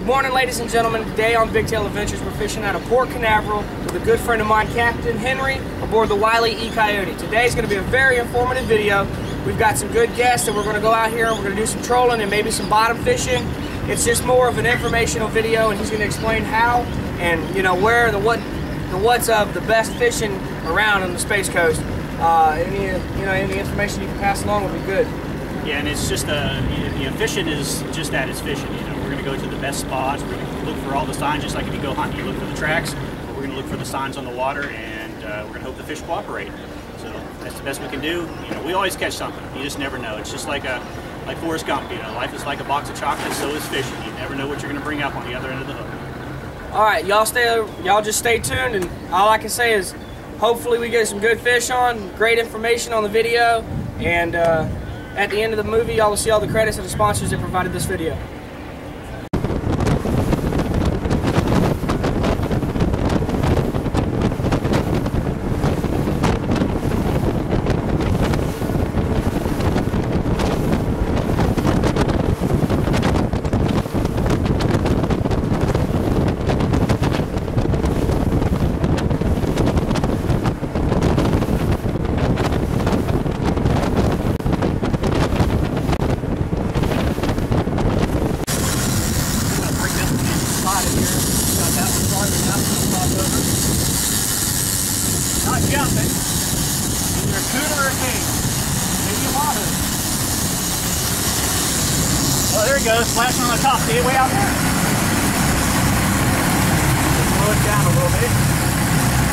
Good morning, ladies and gentlemen. Today on Big Tail Adventures, we're fishing out of Port Canaveral with a good friend of mine, Captain Henry, aboard the Wile E Coyote. Today's going to be a very informative video. We've got some good guests that we're going to go out here and we're going to do some trolling and maybe some bottom fishing. It's just more of an informational video, and he's going to explain how and where the what's of the best fishing around on the Space Coast. Any information you can pass along would be good. Yeah, and it's just fishing is just that, it's fishing. We're going to go to the best spots. We're going to look for all the signs, just like if you go hunting, you look for the tracks. But we're going to look for the signs on the water, and we're going to hope the fish cooperate. So that's the best we can do. We always catch something. You just never know. It's just like Forrest Gump. Life is like a box of chocolates. So is fishing. You never know what you're going to bring up on the other end of the hook. All right, y'all just stay tuned, and all I can say is, hopefully we get some good fish on, great information on the video, and at the end of the movie, y'all will see all the credits of the sponsors that provided this video. Not jumping. Either a coon or a king. Maybe a wahoo. Oh, there he goes, flashing on the top. See it way out there? Just slow it down a little bit.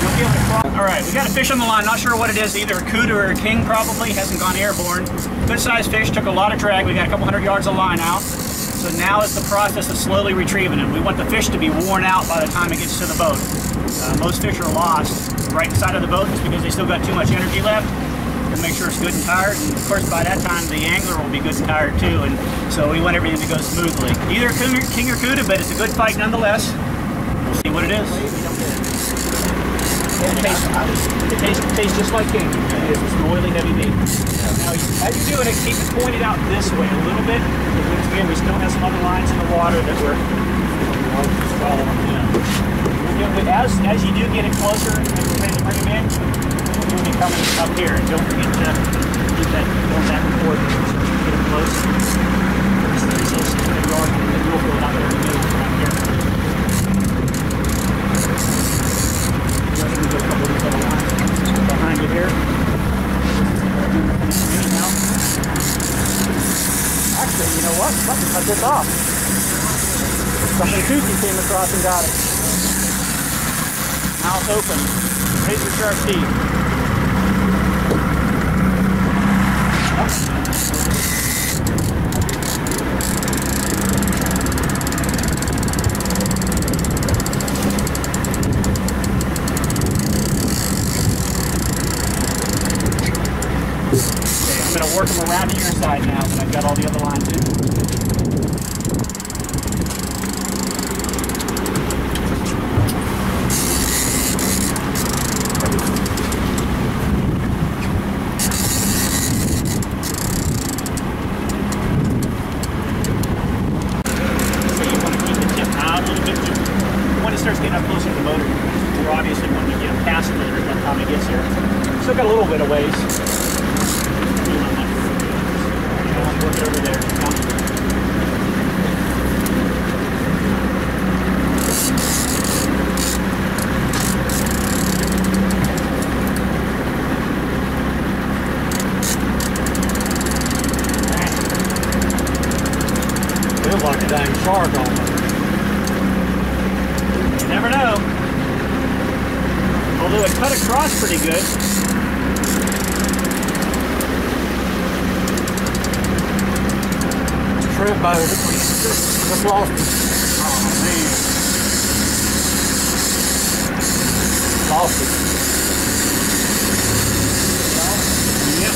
You'll be able to cross. All right, we got a fish on the line. Not sure what it is. Either a coon or a king, probably. Hasn't gone airborne. Good sized fish. Took a lot of drag. We got a couple hundred yards of line out. So now it's the process of slowly retrieving it. We want the fish to be worn out by the time it gets to the boat. Most fish are lost right inside of the boat just because they still got too much energy left. To make sure it's good and tired. And of course, by that time, the angler will be good and tired too. And so we want everything to go smoothly. Either king or cuda, but it's a good fight nonetheless. We'll see what it is. It tastes just like king. It is. It's an oily, heavy meat. Now, as you're doing it, keep it pointed out this way a little bit. Because again, we still have some other lines in the water that we're following. As you do get it closer and we're ready to bring them in, you'll be coming up here. And don't forget to keep that going back and forth. Get it close. And you'll go out there in the middle right here. Go a couple of these other lines behind you here. Now. Actually, you know what? Something cut this off. Something kooky came across and got it. Mouth open. Razor sharp teeth. Okay, I'm going to work them around to your side now, but I've got all the other lines in. Starts getting up closer to the motor. We're obviously when we get past the motor by the time it gets here. Still got a little bit of ways. I want to work it over there. Feels like a dang shark almost. Never know. Although it cut across pretty good. Shrimp boat. Just lost it. Oh man. Lost it. Yep.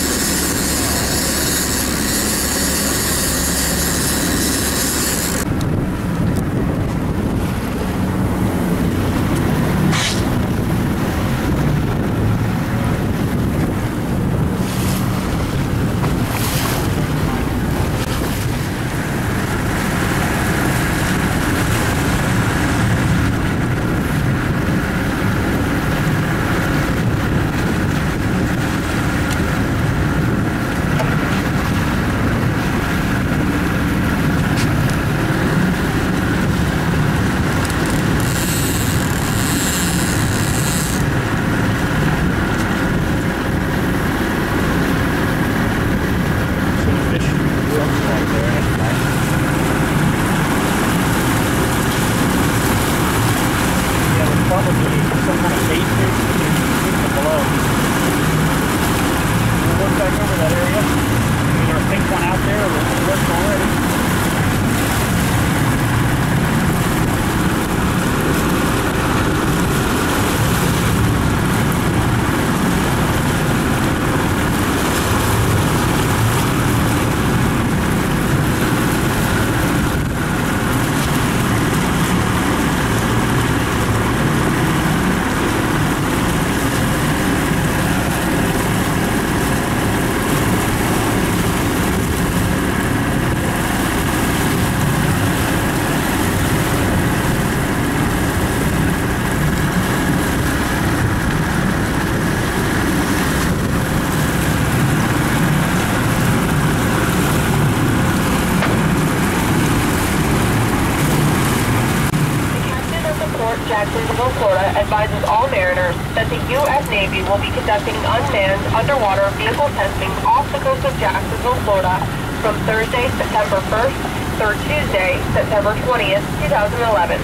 Jacksonville, Florida advises all mariners that the U.S. Navy will be conducting unmanned underwater vehicle testing off the coast of Jacksonville, Florida from Thursday, September 1st through Tuesday, September 20th, 2011.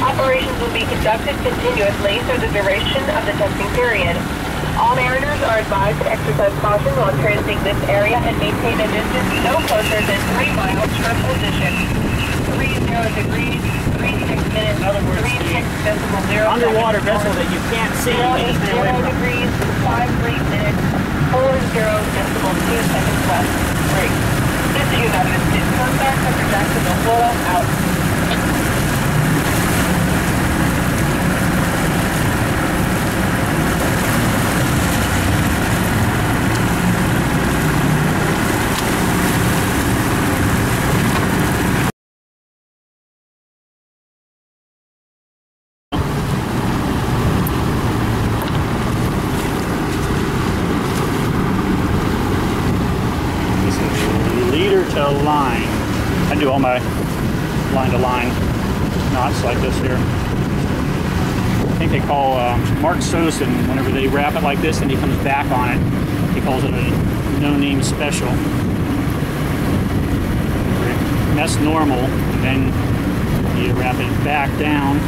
Operations will be conducted continuously through the duration of the testing period. All mariners are advised to exercise caution while transiting this area and maintain a distance no closer than 3 miles from position. 30 degrees, 36 minutes, in other words, 36.0 underwater vessel that you can't see. 0 degrees, 53 minutes, 40.2 seconds west. Great. This is United States Coast Guard, Capt. Jacksonville, Florida, out. To line. I do all my line to line knots like this here. I think they call Mark Sosin, whenever they wrap it like this and he comes back on it, he calls it a no-name special. That's normal, and then you wrap it back down.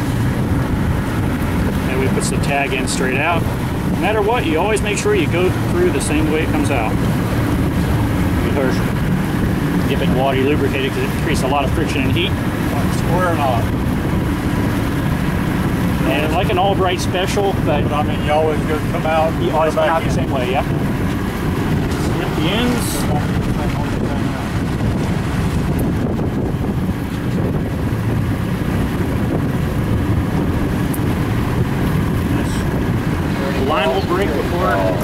And we put the tag in straight out. No matter what, you always make sure you go through the same way it comes out. Give it water lubricated because it creates a lot of friction and heat. Square or not? And like an Albright special, but I mean, you always go come out. You always come out the same way, yeah. Snip the ends. The line will break before.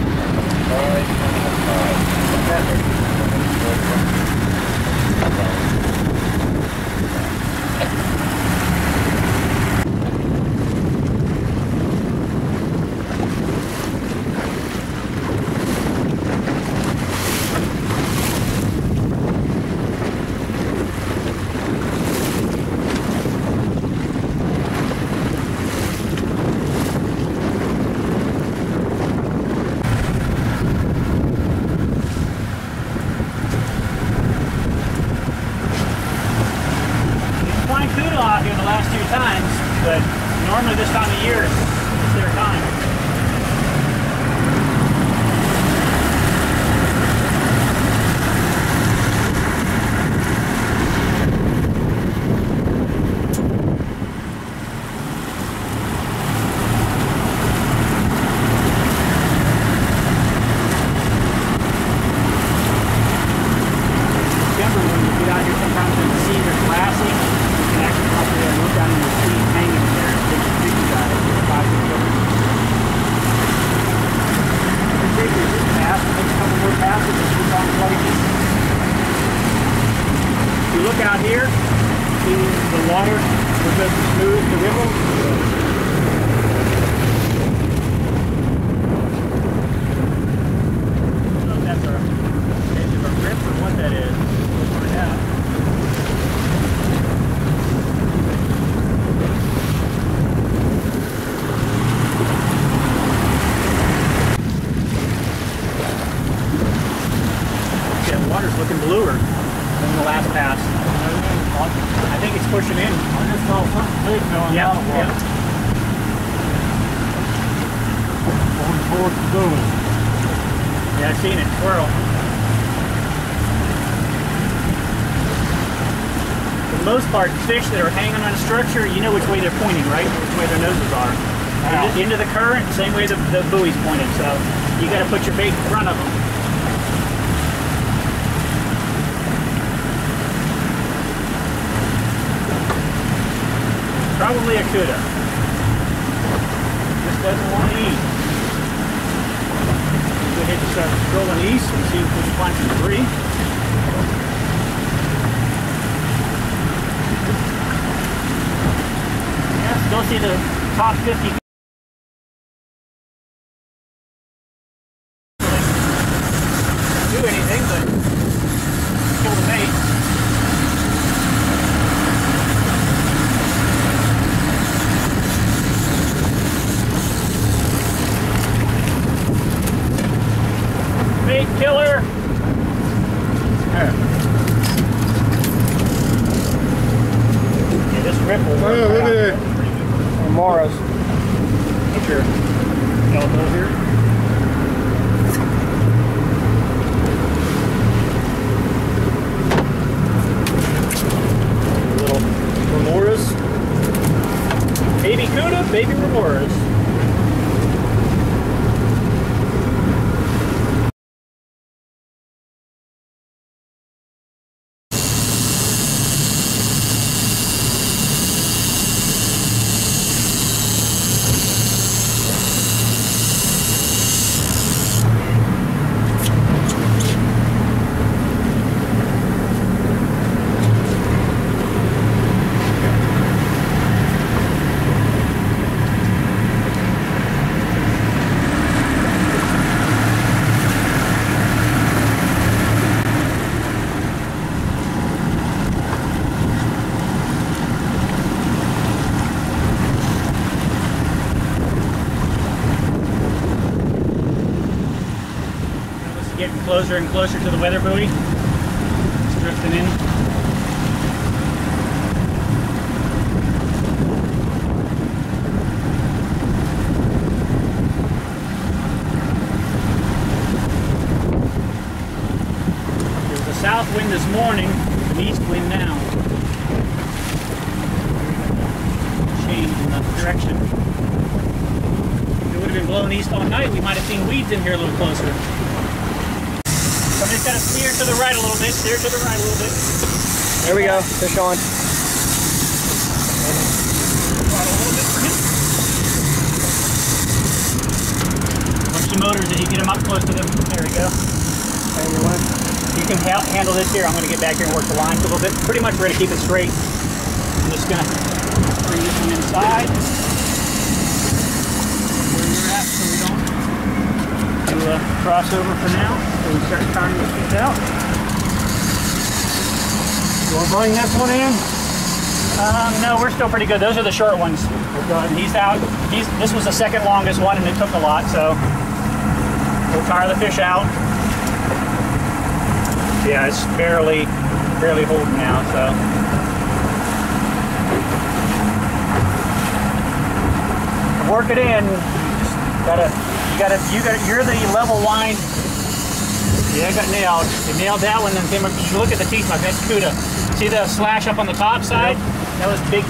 Out here the last 2 times, but normally this time of year it's their time. September, when you get out here sometimes and the seas are glassy, actually up there and look down in the sea hanging there. Big creepy guys. Take this pass, take a couple more passes and keep on plugging. If you look out here, see the water was just smooth, the ripples. I don't know if that's a edge of a rip or what that is. We'll find out. Water's looking bluer than the last pass. I think it's pushing in. I just saw something big going out of water. Going towards the building. Yeah, I've seen it swirl. For the most part, fish that are hanging on a structure, you know which way they're pointing, right? Which way their noses are. Into the current, same way the buoy's pointed. So you got to put your bait in front of them. Probably a cuda. Just doesn't want to eat. Go ahead and start scrolling east and see if we can find some debris. Yeah, still see the top 50. Do anything, but kill the bait. ripple. Oh, look at it. Moros. Get your elbow here. Little remoras. Baby Cuda, baby remoras. Getting closer and closer to the weather buoy. It's drifting in. There was a south wind this morning, an east wind now. Change in the direction. If it would have been blowing east all night, we might have seen weeds in here a little closer. I'm just going to steer to the right a little bit, steer to the right a little bit. There we go, fish on. Throttle a little bit for him. Watch the motors as you get them up close to them. There we go. You can handle this here. I'm going to get back here and work the lines a little bit. Pretty much we're going to keep it straight. I'm just going to bring this one inside. Where you're at so we don't do a crossover for now. So we start turning this piece out. You want to bring this one in? No, we're still pretty good. Those are the short ones. And he's out. This was the second longest one, and it took a lot. So we'll tire the fish out. Yeah, it's barely holding now. So work it in. You're the level line. Yeah, I got nailed. You nailed that one, then you look at the teeth, like that's Cuda. See the slash up on the top side? That was big.